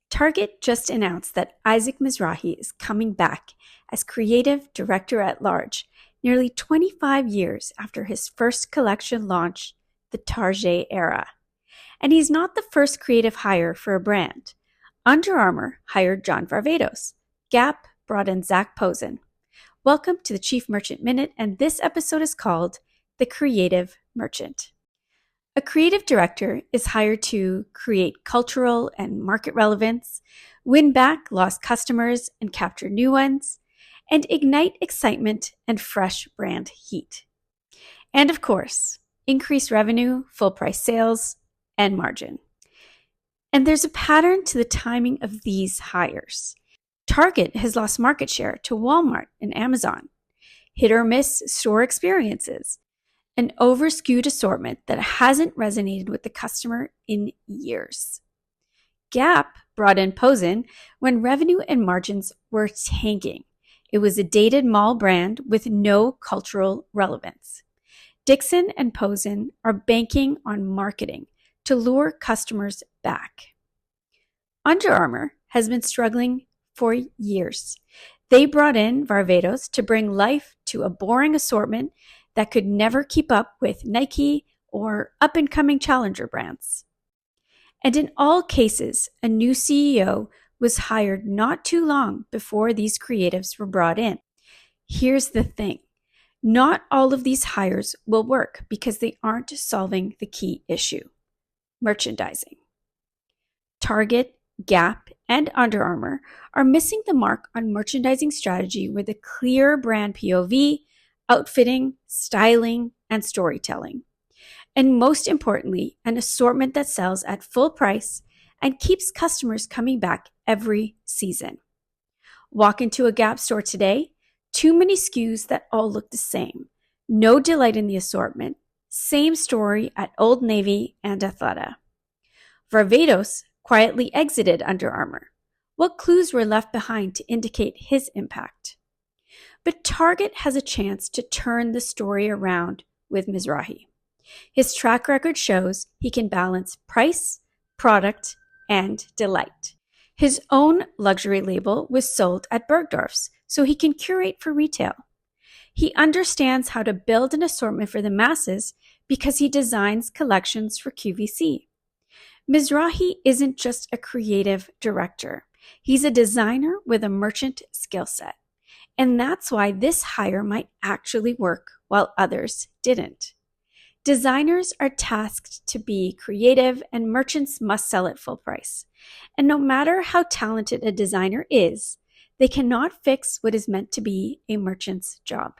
Target just announced that Isaac Mizrahi is coming back as creative director at large, nearly 25 years after his first collection launched, the Target era. And he's not the first creative hire for a brand. Under Armour hired John Varvatos. Gap brought in Zac Posen. Welcome to the Chief Merchant Minute, and this episode is called The Creative Merchant. A creative director is hired to create cultural and market relevance, win back lost customers and capture new ones, and ignite excitement and fresh brand heat. And of course, increase revenue, full price sales, and margin. And there's a pattern to the timing of these hires. Target has lost market share to Walmart and Amazon, hit or miss store experiences, an over-skewed assortment that hasn't resonated with the customer in years. Gap brought in Posen when revenue and margins were tanking. It was a dated mall brand with no cultural relevance. Dixon and Posen are banking on marketing to lure customers back. Under Armour has been struggling for years. They brought in Varvatos to bring life to a boring assortment that could never keep up with Nike or up-and-coming challenger brands. And in all cases, a new CEO was hired not too long before these creatives were brought in. Here's the thing. Not all of these hires will work because they aren't solving the key issue: merchandising. Target, Gap, and Under Armour are missing the mark on merchandising strategy with a clear brand POV, outfitting, styling, and storytelling. And most importantly, an assortment that sells at full price and keeps customers coming back every season. Walk into a Gap store today, too many SKUs that all look the same. No delight in the assortment. Same story at Old Navy and Athleta. Varvatos quietly exited Under Armour. What clues were left behind to indicate his impact? But Target has a chance to turn the story around with Mizrahi. His track record shows he can balance price, product, and delight. His own luxury label was sold at Bergdorf's, so he can curate for retail. He understands how to build an assortment for the masses because he designs collections for QVC. Mizrahi isn't just a creative director. He's a designer with a merchant skill set. And that's why this hire might actually work while others didn't. Designers are tasked to be creative, and merchants must sell at full price. And no matter how talented a designer is, they cannot fix what is meant to be a merchant's job.